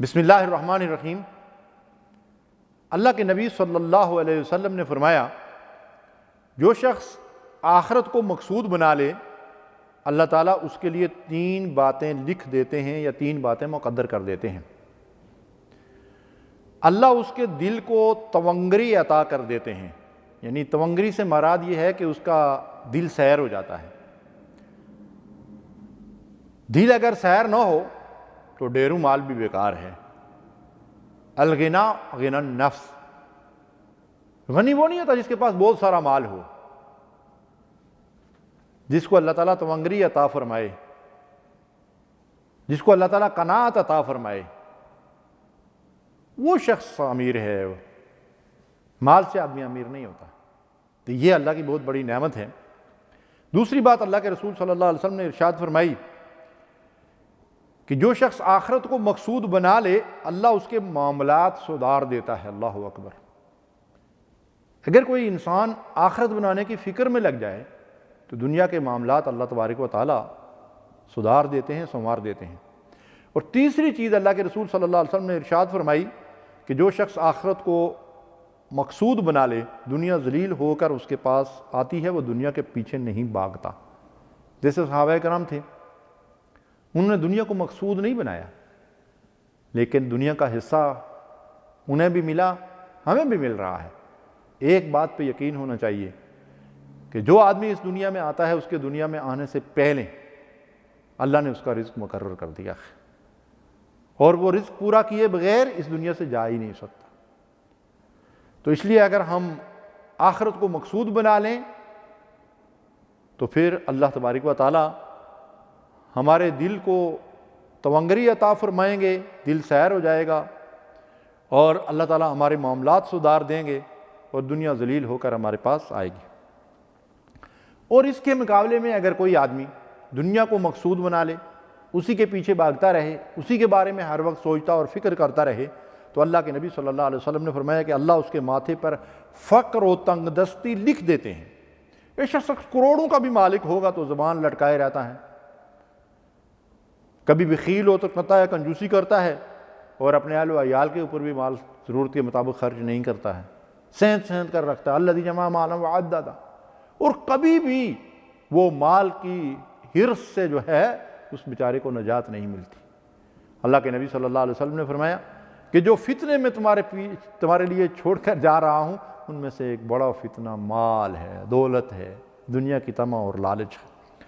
بسم اللہ الرحمن الرحیم۔ اللہ کے نبی صلی اللہ علیہ وسلم نے فرمایا، جو شخص آخرت کو مقصود بنا لے اللہ تعالیٰ اس کے لیے 3 باتیں لکھ دیتے ہیں یا 3 باتیں مقدر کر دیتے ہیں۔ اللہ اس کے دل کو تونگری عطا کر دیتے ہیں، یعنی تونگری سے مراد یہ ہے کہ اس کا دل سیر ہو جاتا ہے۔ دل اگر سیر نہ ہو تو ڈیرو مال بھی بیکار ہے۔ الغنا غنی النفس، غنی وہ نہیں ہوتا جس کے پاس بہت سارا مال ہو، جس کو اللہ تعالیٰ تونگری عطا فرمائے، جس کو اللہ تعالیٰ قناعت عطا فرمائے، وہ شخص امیر ہے۔ مال سے آدمی امیر نہیں ہوتا، تو یہ اللہ کی بہت بڑی نعمت ہے۔ دوسری بات اللہ کے رسول صلی اللہ علیہ وسلم نے ارشاد فرمائی کہ جو شخص آخرت کو مقصود بنا لے اللہ اس کے معاملات سدھار دیتا ہے۔ اللہ اکبر۔ اگر کوئی انسان آخرت بنانے کی فکر میں لگ جائے تو دنیا کے معاملات اللہ تبارک و تعالیٰ سدھار دیتے ہیں، سنوار دیتے ہیں۔ اور تیسری چیز اللہ کے رسول صلی اللہ علیہ وسلم نے ارشاد فرمائی کہ جو شخص آخرت کو مقصود بنا لے دنیا ذلیل ہو کر اس کے پاس آتی ہے، وہ دنیا کے پیچھے نہیں بھاگتا۔ جیسے صحابہ کرام تھے، انہوں نے دنیا کو مقصود نہیں بنایا، لیکن دنیا کا حصہ انہیں بھی ملا، ہمیں بھی مل رہا ہے۔ ایک بات پہ یقین ہونا چاہیے کہ جو آدمی اس دنیا میں آتا ہے اس کے دنیا میں آنے سے پہلے اللہ نے اس کا رزق مقرر کر دیا ہے، اور وہ رزق پورا کیے بغیر اس دنیا سے جا ہی نہیں سکتا۔ تو اس لیے اگر ہم آخرت کو مقصود بنا لیں تو پھر اللہ تبارک و تعالیٰ ہمارے دل کو تونگری عطا فرمائیں گے، دل سیر ہو جائے گا، اور اللہ تعالیٰ ہمارے معاملات سدھار دیں گے اور دنیا ذلیل ہو کر ہمارے پاس آئے گی۔ اور اس کے مقابلے میں اگر کوئی آدمی دنیا کو مقصود بنا لے، اسی کے پیچھے بھاگتا رہے، اسی کے بارے میں ہر وقت سوچتا اور فکر کرتا رہے، تو اللہ کے نبی صلی اللہ علیہ وسلم نے فرمایا کہ اللہ اس کے ماتھے پر فقر و تنگ دستی لکھ دیتے ہیں۔ یہ شخص کروڑوں کا بھی مالک ہوگا تو زبان لٹکائے رہتا ہے، کبھی بخیل ہو تو کرتا ہے، کنجوسی کرتا ہے، اور اپنے اہل و عیال کے اوپر بھی مال ضرورت کے مطابق خرچ نہیں کرتا ہے، سینت سینت کر رکھتا ہے، الذی جمع مالا وعددہ، اور کبھی بھی وہ مال کی حرص سے جو ہے اس بیچارے کو نجات نہیں ملتی۔ اللہ کے نبی صلی اللہ علیہ وسلم نے فرمایا کہ جو فتنے میں تمہارے لیے چھوڑ کر جا رہا ہوں ان میں سے ایک بڑا فتنہ مال ہے، دولت ہے، دنیا کی طمع اور لالچ ہے۔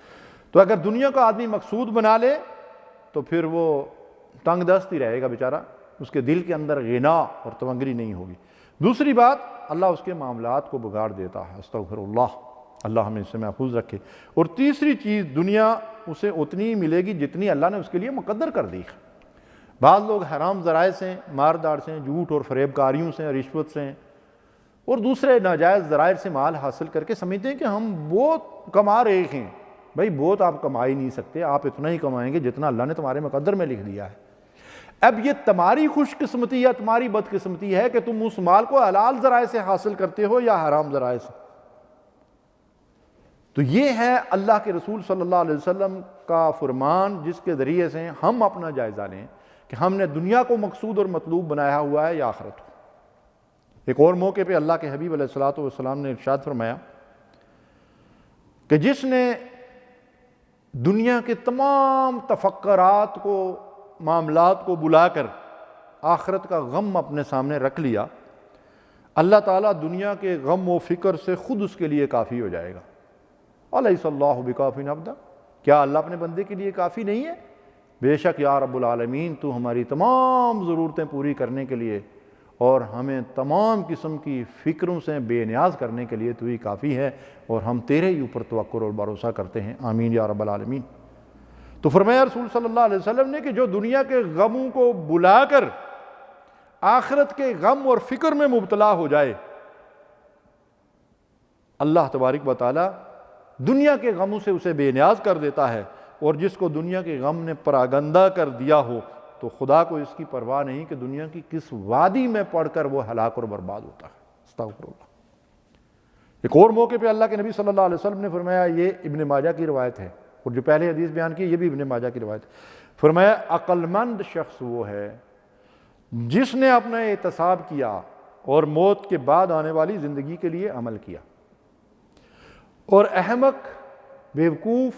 تو اگر دنیا کا آدمی مقصود بنا لے تو پھر وہ تنگ دست ہی رہے گا بیچارہ، اس کے دل کے اندر غنا اور تونگری نہیں ہوگی۔ دوسری بات، اللہ اس کے معاملات کو بگاڑ دیتا ہے، استغفر اللہ، اللہ ہمیں اس سے محفوظ رکھے۔ اور تیسری چیز، دنیا اسے اتنی ملے گی جتنی اللہ نے اس کے لیے مقدر کر دی ہے۔ بعض لوگ حرام ذرائع سے، مارداڑ سے، جھوٹ اور فریب کاریوں سے، رشوت سے اور دوسرے ناجائز ذرائع سے مال حاصل کر کے سمجھتے ہیں کہ ہم بہت کما رہے ہیں۔ بھائی بہت آپ کما ہی نہیں سکتے، آپ اتنا ہی کمائیں گے جتنا اللہ نے تمہارے مقدر میں لکھ دیا ہے۔ اب یہ تمہاری خوش قسمتی یا تمہاری بد قسمتی ہے کہ تم اس مال کو حلال ذرائع سے حاصل کرتے ہو یا حرام ذرائع سے۔ تو یہ ہے اللہ کے رسول صلی اللہ علیہ وسلم کا فرمان، جس کے ذریعے سے ہم اپنا جائزہ لیں کہ ہم نے دنیا کو مقصود اور مطلوب بنایا ہوا ہے یا آخرت کو۔ ایک اور موقع پہ اللہ کے حبیب علیہ الصلوۃ والسلام نے ارشاد فرمایا کہ جس نے دنیا کے تمام تفکرات کو، معاملات کو بلا کر آخرت کا غم اپنے سامنے رکھ لیا، اللہ تعالیٰ دنیا کے غم و فکر سے خود اس کے لیے کافی ہو جائے گا۔ الیس اللہ بکاف عبدہ، کیا اللہ اپنے بندے کے لیے کافی نہیں ہے؟ بے شک یا رب العالمین، تو ہماری تمام ضرورتیں پوری کرنے کے لیے اور ہمیں تمام قسم کی فکروں سے بے نیاز کرنے کے لیے تو ہی کافی ہے، اور ہم تیرے ہی اوپر توکل اور بھروسہ کرتے ہیں، آمین یا رب العالمین۔ تو فرمایا رسول صلی اللہ علیہ وسلم نے کہ جو دنیا کے غموں کو بلا کر آخرت کے غم اور فکر میں مبتلا ہو جائے، اللہ تبارک و تعالیٰ دنیا کے غموں سے اسے بے نیاز کر دیتا ہے، اور جس کو دنیا کے غم نے پراگندہ کر دیا ہو تو خدا کو اس کی پرواہ نہیں کہ دنیا کی کس وادی میں پڑھ کر وہ ہلاک اور برباد ہوتا ہے، استغفر اللہ۔ ایک اور موقع پہ اللہ کے نبی صلی اللہ علیہ وسلم نے فرمایا، یہ ابن ماجہ کی روایت ہے، اور جو پہلے حدیث بیان کی یہ بھی ابن ماجہ کی روایت ہے، فرمایا عقل مند شخص وہ ہے جس نے اپنا احتساب کیا اور موت کے بعد آنے والی زندگی کے لیے عمل کیا۔ اور احمق بیوقوف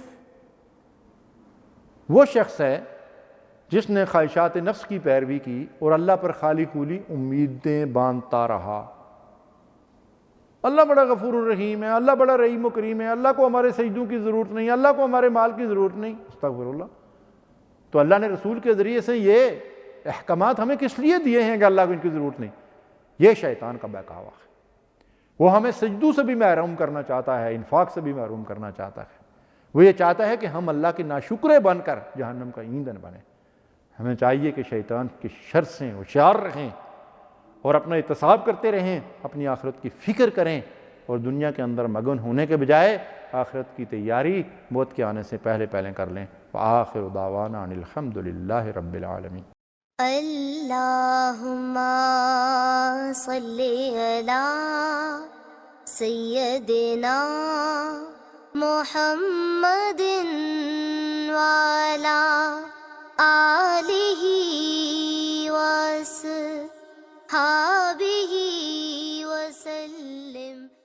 وہ شخص ہے جس نے خواہشات نفس کی پیروی کی اور اللہ پر خالی خولی امیدیں باندھتا رہا۔ اللہ بڑا غفور الرحیم ہے، اللہ بڑا رحیم و کریم ہے، اللہ کو ہمارے سجدوں کی ضرورت نہیں، اللہ کو ہمارے مال کی ضرورت نہیں، استغفر اللہ۔ تو اللہ نے رسول کے ذریعے سے یہ احکامات ہمیں کس لیے دیے ہیں کہ اللہ کو ان کی ضرورت نہیں؟ یہ شیطان کا بہکاوا ہے۔ وہ ہمیں سجدوں سے بھی محروم کرنا چاہتا ہے، انفاق سے بھی محروم کرنا چاہتا ہے۔ وہ یہ چاہتا ہے کہ ہم اللہ کے ناشکرے بن کر جہنم کا ایندھن بنیں۔ ہمیں چاہیے کہ شیطان کی شر سے ہوشیار رہیں اور اپنا احتساب کرتے رہیں، اپنی آخرت کی فکر کریں اور دنیا کے اندر مگن ہونے کے بجائے آخرت کی تیاری موت کے آنے سے پہلے کر لیں۔ وآخر دعوانا ان الحمد للہ رب العالمین۔ اللہم صلی علی سیدنا محمد وعلی آلہ وصحبہ